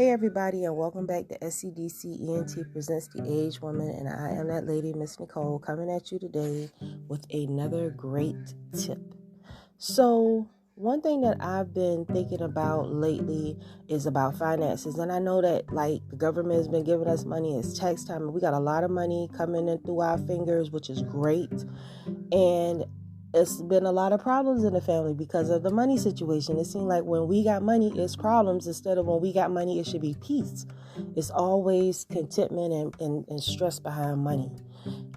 Hey everybody, and welcome back to SCDC ENT Presents The Aged Woman, and I am that lady, Miss Nicole, coming at you today with another great tip. So, one thing that I've been thinking about lately is about finances, and I know that the government has been giving us money. It's tax time, and we got a lot of money coming in through our fingers, which is great. And it's been a lot of problems in the family because of the money situation. It seems like when we got money, it's problems. Instead of when we got money, it should be peace. It's always contentment and stress behind money.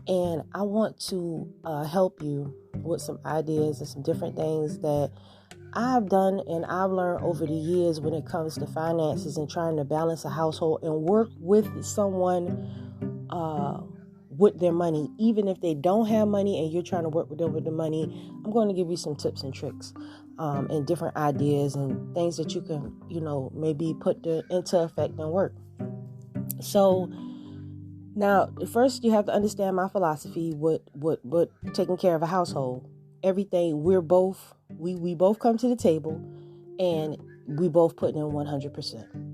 And I want to help you with some ideas and some different things that I've done and I've learned over the years when it comes to finances and trying to balance a household and work with someone with their money. Even if they don't have money and you're trying to work with them with the money, I'm going to give you some tips and tricks and different ideas and things that you can, maybe put into effect and work. So now, first you have to understand my philosophy with taking care of a household. Everything we both come to the table and we both put in 100%.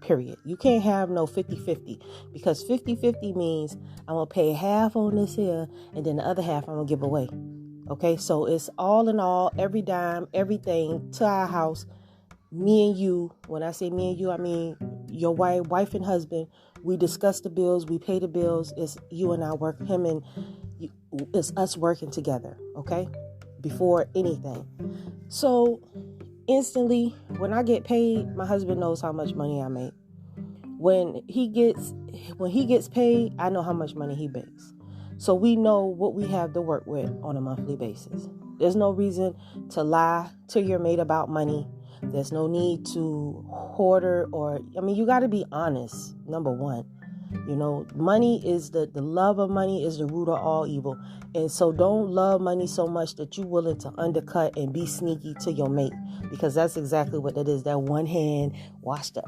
Period. You can't have no 50-50 because 50-50 means I'm going to pay half on this here and then the other half I'm going to give away. Okay, so it's all in all, every dime, everything to our house. Me and you, when I say me and you, I mean your wife and husband. We discuss the bills, we pay the bills. It's you and I work, him and you, it's us working together, okay, before anything. So instantly, when I get paid, my husband knows how much money I make. When he gets paid, I know how much money he makes. So we know what we have to work with on a monthly basis. There's no reason to lie to your mate about money. There's no need to hoard you got to be honest, number one. Money is the love of money is the root of all evil. And so don't love money so much that you're willing to undercut and be sneaky to your mate, because that's exactly what that is. That one hand wash the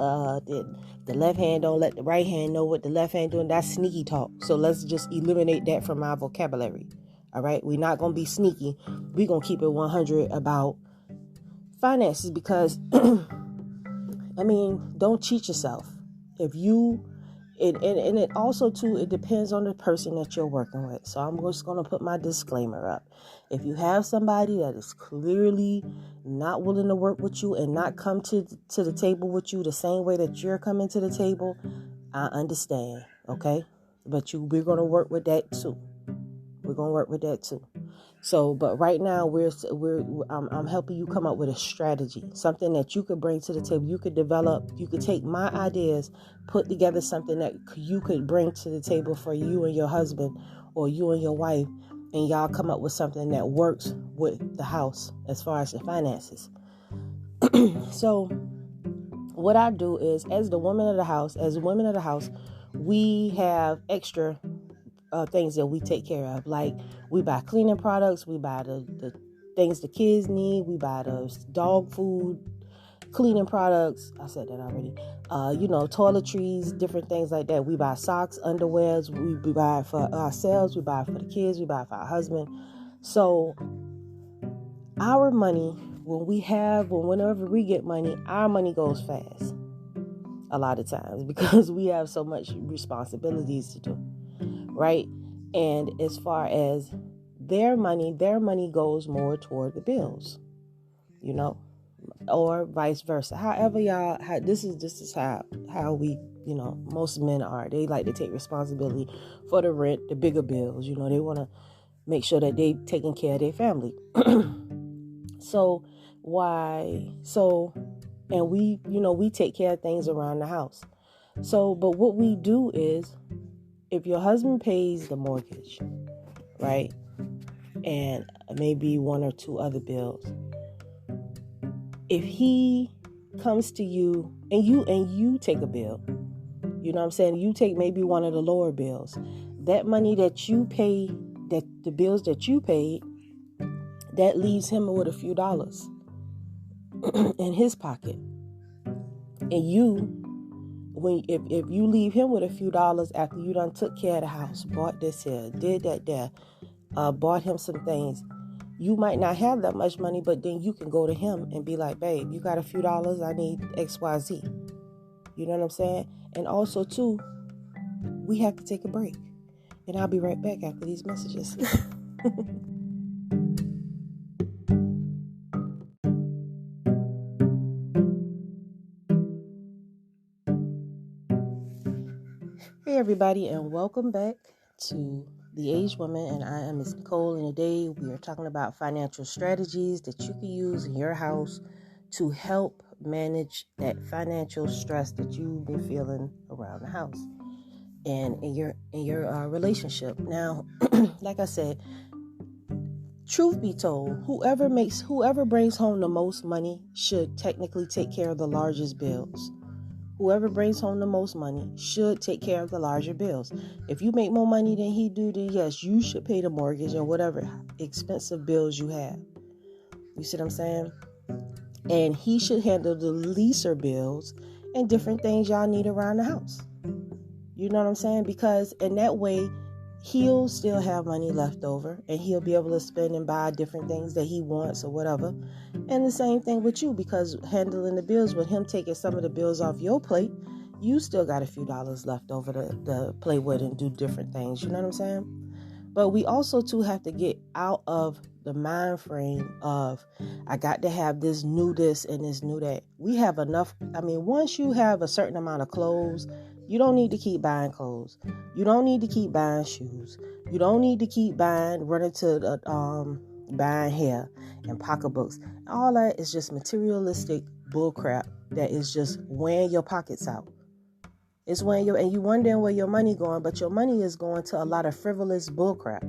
left hand, don't let the right hand know what the left hand doing. That's sneaky talk. So let's just eliminate that from our vocabulary. All right. We're not going to be sneaky. We're going to keep it 100 about finances because, don't cheat yourself. If you, and it also too, it depends on the person that you're working with. So I'm just going to put my disclaimer up. If you have somebody that is clearly not willing to work with you and not come to the table with you the same way that you're coming to the table, I understand. Okay. But we're going to work with that too. We're going to work with that too. So, but right now I'm helping you come up with a strategy, something that you could bring to the table. You could develop, you could take my ideas, put together something that you could bring to the table for you and your husband or you and your wife, and y'all come up with something that works with the house as far as the finances. So what I do is, as women of the house, we have extra things that we take care of. Like we buy cleaning products, we buy the things the kids need, we buy the dog food, cleaning products. I said that already. Toiletries, different things like that. We buy socks, underwears. We buy it for ourselves. We buy it for the kids. We buy it for our husband. So our money, whenever we get money, our money goes fast. A lot of times because we have so much responsibilities to do. Right? And as far as their money goes more toward the bills, or vice versa. However, this is how we, most men are. They like to take responsibility for the rent, the bigger bills. They want to make sure that they taking care of their family. And we take care of things around the house. So, but what we do is, if your husband pays the mortgage, right, and maybe one or two other bills, if he comes to you and you take a bill, you take maybe one of the lower bills, that money that you pay, that the bills that you paid, that leaves him with a few dollars in his pocket. And if you leave him with a few dollars after you done took care of the house, bought this here, did that there, bought him some things, you might not have that much money, but then you can go to him and be like, babe, you got a few dollars? I need XYZ. You know what I'm saying? And also, too, we have to take a break. And I'll be right back after these messages. Hey everybody, and welcome back to The Aged Woman, and I am Ms. Nicole, and today we are talking about financial strategies that you can use in your house to help manage that financial stress that you've been feeling around the house and in your relationship. Now, like I said, truth be told, whoever brings home the most money should technically take care of the largest bills. Whoever brings home the most money should take care of the larger bills. If you make more money than he do, then yes, you should pay the mortgage and whatever expensive bills you have. You see what I'm saying? And he should handle the leaser bills and different things y'all need around the house. You know what I'm saying? Because in that way, he'll still have money left over and he'll be able to spend and buy different things that he wants or whatever. And the same thing with you, because handling the bills, with him taking some of the bills off your plate, you still got a few dollars left over to play with and do different things. You know what I'm saying? But we also too have to get out of the mind frame of, I got to have this new this and this new that. We have enough. I mean, once you have a certain amount of clothes, you don't need to keep buying clothes. You don't need to keep buying shoes. You don't need to keep running to buying hair and pocketbooks. All that is just materialistic bullcrap that is just wearing your pockets out. It's and you wondering where your money going, but your money is going to a lot of frivolous bullcrap.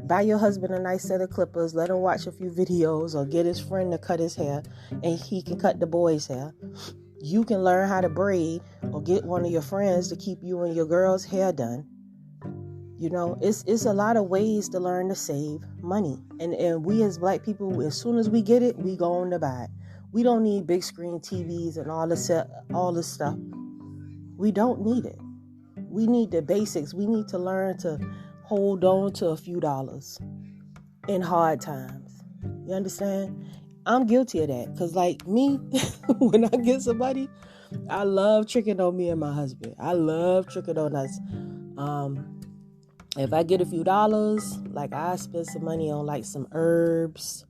Buy your husband a nice set of clippers, let him watch a few videos, or get his friend to cut his hair, and he can cut the boy's hair. You can learn how to braid, or get one of your friends to keep you and your girl's hair done. You know, it's a lot of ways to learn to save money. And we as black people, as soon as we get it, we go on to buy it. We don't need big screen TVs and all this stuff. We don't need it. We need the basics. We need to learn to hold on to a few dollars in hard times. You understand? I'm guilty of that. Because like me, when I get somebody, I love tricking on me and my husband. I love tricking on us. If I get a few dollars, like I spend some money on like some herbs.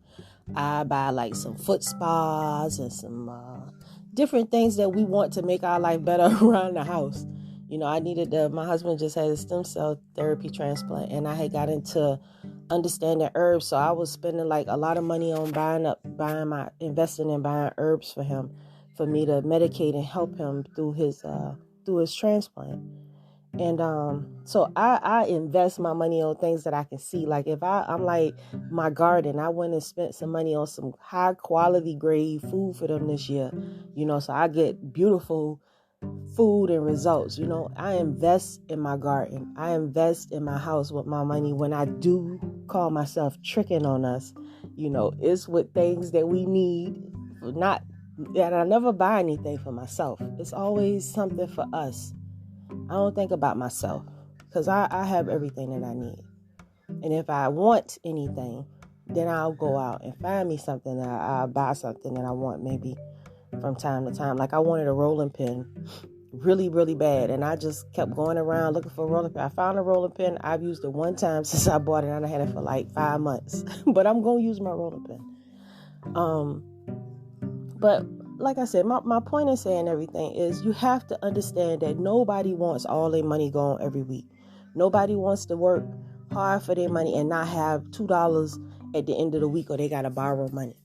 I buy like some foot spas and some different things that we want to make our life better around the house. You know, my husband just had a stem cell therapy transplant, and I had got into understanding herbs. So I was spending like a lot of money on investing in buying herbs for him, for me to medicate and help him through his transplant. And so I invest my money on things that I can see. Like if I'm like my garden, I went and spent some money on some high quality grade food for them this year, you know, so I get beautiful food and results. You know, I invest in my garden. I invest in my house with my money. When I do call myself tricking on us, you know, it's with things that we need, and I never buy anything for myself. It's always something for us. I don't think about myself, because I have everything that I need. And if I want anything, then I'll go out and find me something. I'll buy something that I want maybe from time to time. Like I wanted a rolling pin really, really bad. And I just kept going around looking for a rolling pin. I found a rolling pin. I've used it one time since I bought it, and I had it for like 5 months. But I'm going to use my rolling pin. But like I said, my point in saying everything is you have to understand that nobody wants all their money gone every week. Nobody wants to work hard for their money and not have $2 at the end of the week, or they got to borrow money.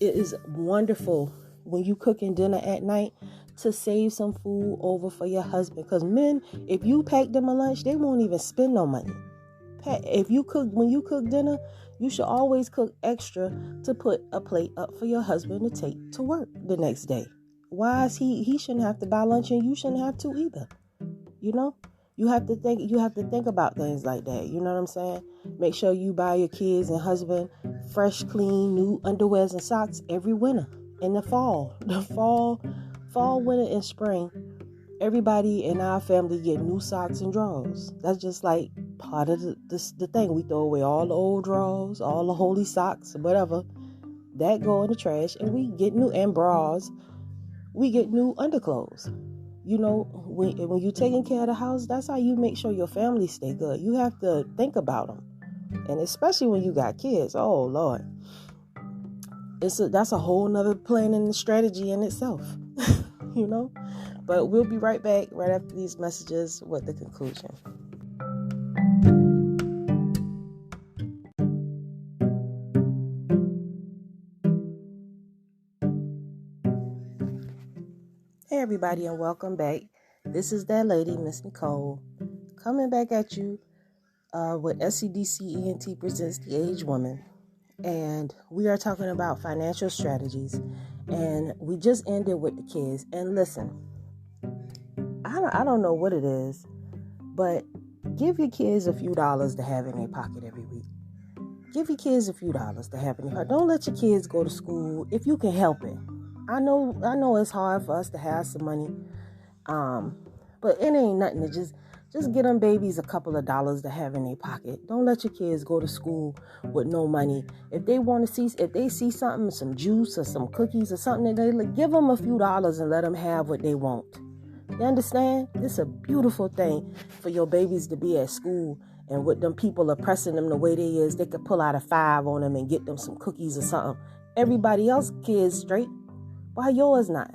It is wonderful when you cooking dinner at night to save some food over for your husband. Because men, if you pack them a lunch, they won't even spend no money. When you cook dinner, you should always cook extra to put a plate up for your husband to take to work the next day. Why is he shouldn't have to buy lunch, and you shouldn't have to either. You know, you have to think about things like that. You know what I'm saying? Make sure you buy your kids and husband fresh, clean, new underwears and socks every winter. In the fall, winter, and spring, everybody in our family get new socks and drawers. That's just like part of the thing. We throw away all the old drawers, all the holy socks, whatever. That go in the trash, and we get new, and bras. We get new underclothes. You know, when you're taking care of the house, that's how you make sure your family stay good. You have to think about them. And especially when you got kids. Oh, Lord. That's a whole nother plan and strategy in itself. You know? But we'll be right back right after these messages with the conclusion. Hey everybody, and welcome back. This is that lady, Miss Nicole, coming back at you with SCDC ENT presents The Aged Woman. And we are talking about financial strategies. And we just ended with the kids. And listen, I don't know what it is, but give your kids a few dollars to have in their pocket every week. Give your kids a few dollars to have in their pocket. Don't let your kids go to school if you can help it. I know it's hard for us to have some money, but it ain't nothing to just get them babies a couple of dollars to have in their pocket. Don't let your kids go to school with no money. If they see something, some juice or some cookies or something, give them a few dollars and let them have what they want. You understand? It's a beautiful thing for your babies to be at school, and with them people oppressing them the way they is, they could pull out a 5 on them and get them some cookies or something. Everybody else kids straight. Why yours not?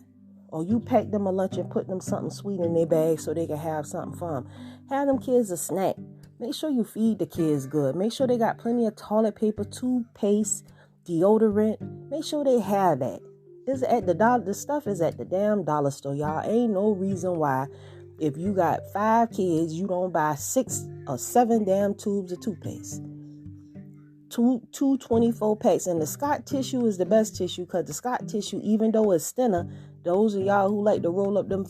Or you pack them a lunch and put them something sweet in their bag so they can have something fun. Have them kids a snack. Make sure you feed the kids good. Make sure they got plenty of toilet paper, toothpaste, deodorant. Make sure they have that. It's at the stuff is at the damn dollar store, y'all. Ain't no reason why, if you got 5 kids, you don't buy 6 or 7 damn tubes of toothpaste. Two 24 packs. And the Scott tissue is the best tissue, because the Scott tissue, even though it's thinner, those of y'all who like to roll up them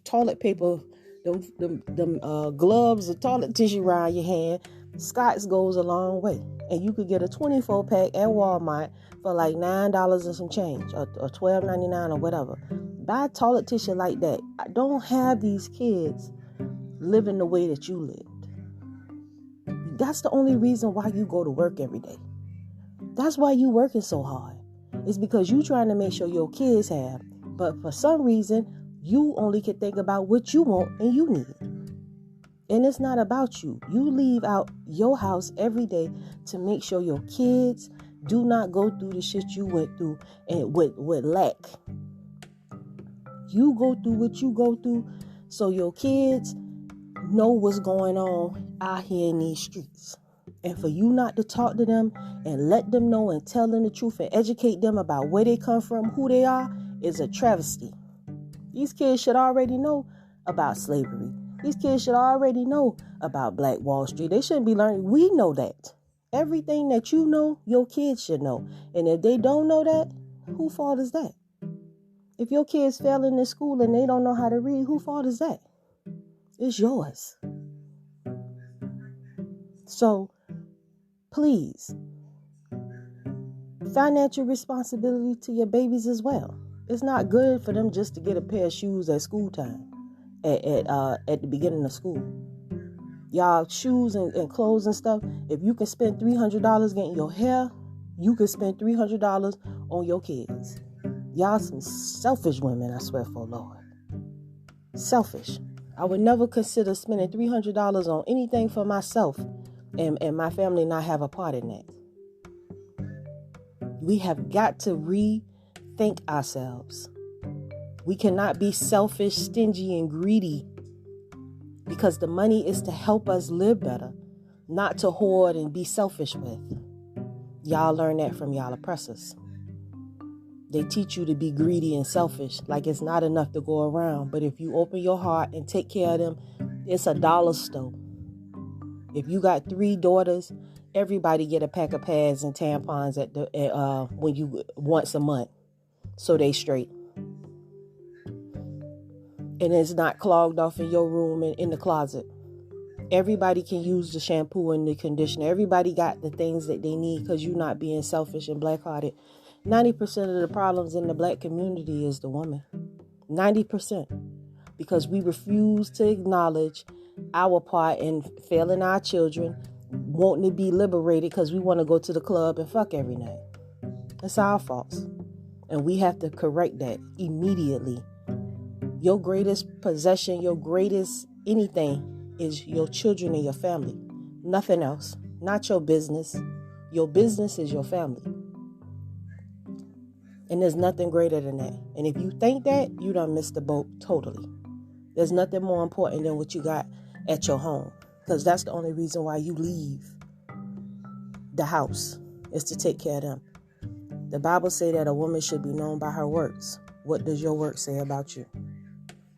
toilet paper, them gloves of toilet tissue around your hand, Scott's goes a long way. And you could get a 24 pack at Walmart for like $9 and some change, or $12.99 or whatever. Buy toilet tissue like that. Don't have these kids living the way that you lived. That's the only reason why you go to work every day. That's why you working so hard. It's because you trying to make sure your kids have. But for some reason, you only can think about what you want and you need. And it's not about you. You leave out your house every day to make sure your kids do not go through the shit you went through and with lack. You go through what you go through so your kids know what's going on out here in these streets. And for you not to talk to them and let them know and tell them the truth and educate them about where they come from, who they are, is a travesty. These kids should already know about slavery. These kids should already know about Black Wall Street. They shouldn't be learning. We know that. Everything that you know, your kids should know. And if they don't know that, whose fault is that? If your kids failing in school and they don't know how to read, whose fault is that? It's yours. So, please, financial responsibility to your babies as well. It's not good for them just to get a pair of shoes at school time, at the beginning of school. Y'all, shoes and clothes and stuff, if you can spend $300 getting your hair, you can spend $300 on your kids. Y'all some selfish women, I swear for Lord. Selfish. I would never consider spending $300 on anything for myself and my family not have a part in that. We have got to rethink ourselves. We cannot be selfish, stingy, and greedy, because the money is to help us live better, not to hoard and be selfish with. Y'all learn that from y'all oppressors. They teach you to be greedy and selfish, like it's not enough to go around. But if you open your heart and take care of them, it's a dollar store. If you got 3 daughters, everybody get a pack of pads and tampons when you once a month, so they straight. And it's not clogged off in your room and in the closet. Everybody can use the shampoo and the conditioner. Everybody got the things that they need, because you're not being selfish and black-hearted. 90% of the problems in the Black community is the woman. 90%. Because we refuse to acknowledge our part in failing our children, wanting to be liberated because we want to go to the club and fuck every night. It's our fault. And we have to correct that immediately. Your greatest possession, your greatest anything is your children and your family. Nothing else. Not your business. Your business is your family. And there's nothing greater than that. And if you think that, you done missed the boat totally. There's nothing more important than what you got at your home. Because that's the only reason why you leave the house, is to take care of them. The Bible says that a woman should be known by her works. What does your work say about you?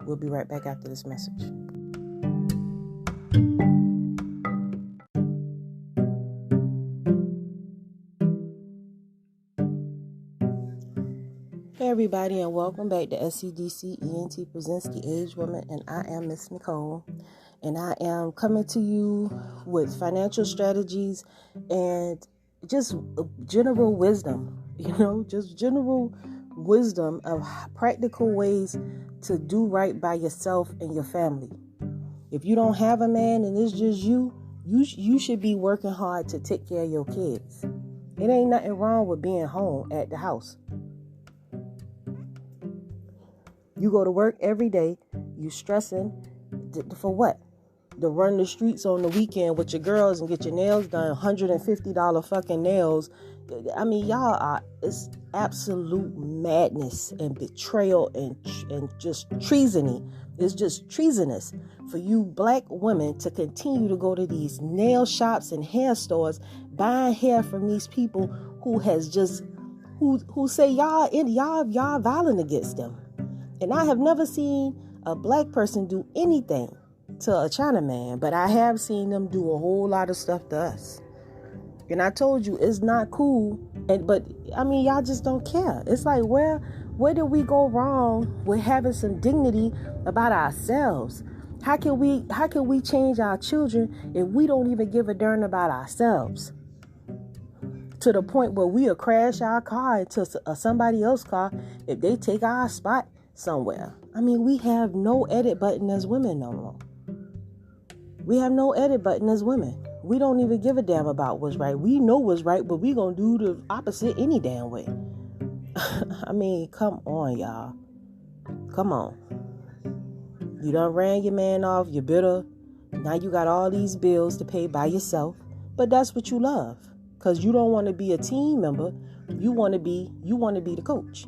We'll be right back after this message. Hey everybody, and welcome back to SCDC ENT Presents The Aged Woman, and I am Miss Nicole, and I am coming to you with financial strategies and just general wisdom, just general wisdom of practical ways to do right by yourself and your family. If you don't have a man and it's just you should be working hard to take care of your kids. It ain't nothing wrong with being home at the house. You go to work every day, you stressing for what? To run the streets on the weekend with your girls and get your nails done, $150 fucking nails. I mean, it's absolute madness and betrayal and just treasony. It's just treasonous for you black women to continue to go to these nail shops and hair stores, buying hair from these people who say y'all violent against them. And I have never seen a black person do anything to a Chinaman, but I have seen them do a whole lot of stuff to us. And I told you it's not cool. But I mean, y'all just don't care. It's like, where did we go wrong with having some dignity about ourselves? How can we change our children if we don't even give a darn about ourselves? To the point where we'll crash our car into somebody else's car if they take our spot somewhere. I mean, we have no edit button as women no more. We have no edit button as women. We don't even give a damn about what's right. We know what's right, but we gonna do the opposite any damn way. I mean, come on, y'all. Come on. You done ran your man off. You're bitter. Now you got all these bills to pay by yourself. But that's what you love. Because you don't want to be a team member. You want to be the coach.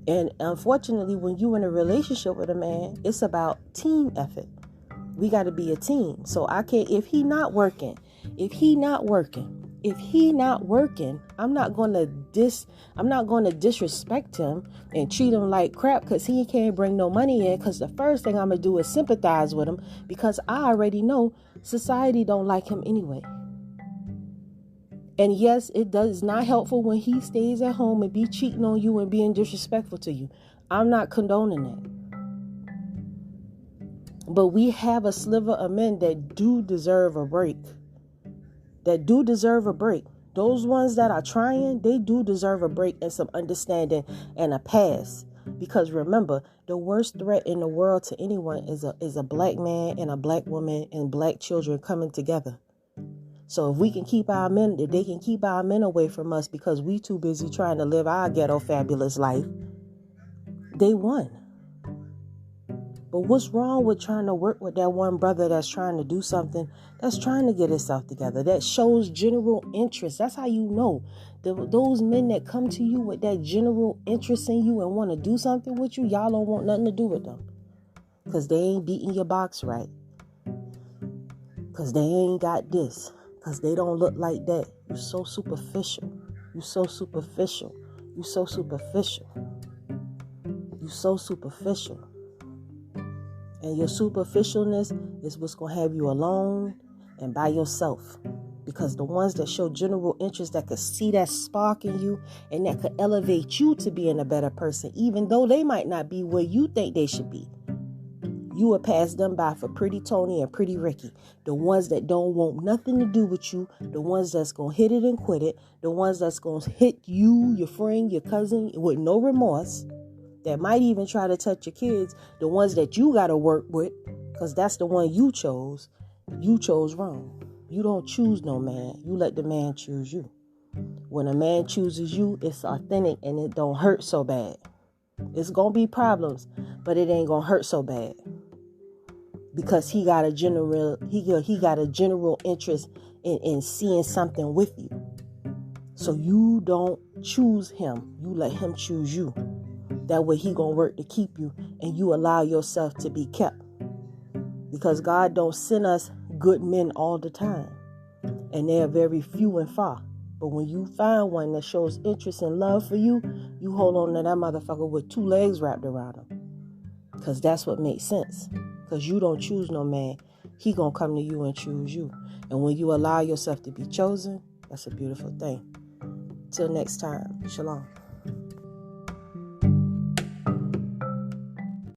And unfortunately, when you're in a relationship with a man, it's about team effort. We got to be a team. So I can't, if he not working, I'm not going to disrespect him and treat him like crap because he can't bring no money in. Because the first thing I'm going to do is sympathize with him, because I already know society don't like him anyway. And yes, it's not helpful when he stays at home and be cheating on you and being disrespectful to you. I'm not condoning that. But we have a sliver of men that do deserve a break. Those ones that are trying, they do deserve a break and some understanding and a pass. Because remember, the worst threat in the world to anyone is a black man and a black woman and black children coming together. So if we can keep our men, if they can keep our men away from us because we too busy trying to live our ghetto fabulous life, they won. But what's wrong with trying to work with that one brother that's trying to do something, that's trying to get himself together, that shows general interest? That's how you know. Those men that come to you with that general interest in you and want to do something with you, y'all don't want nothing to do with them. Because they ain't beating your box right. Because they ain't got this. Because they don't look like that. You're so superficial. And your superficialness is what's going to have you alone and by yourself. Because the ones that show general interest, that could see that spark in you and that could elevate you to being a better person, even though they might not be where you think they should be, you will pass them by for Pretty Tony and Pretty Ricky. The ones that don't want nothing to do with you. The ones that's going to hit it and quit it. The ones that's going to hit you, your friend, your cousin with no remorse. That might even try to touch your kids. The ones that you got to work with, because that's the one you chose. You chose wrong. You don't choose no man. You let the man choose you. When a man chooses you, it's authentic and it don't hurt so bad. It's gonna be problems, but it ain't gonna hurt so bad because he got a general interest in seeing something with you. So you don't choose him. You let him choose you. That way he gonna work to keep you, and you allow yourself to be kept. Because God don't send us good men all the time, and they are very few and far. But when you find one that shows interest and love for you, you hold on to that motherfucker with 2 legs wrapped around him. Because that's what makes sense. Because you don't choose no man. He gonna come to you and choose you. And when you allow yourself to be chosen, that's a beautiful thing. Till next time, shalom.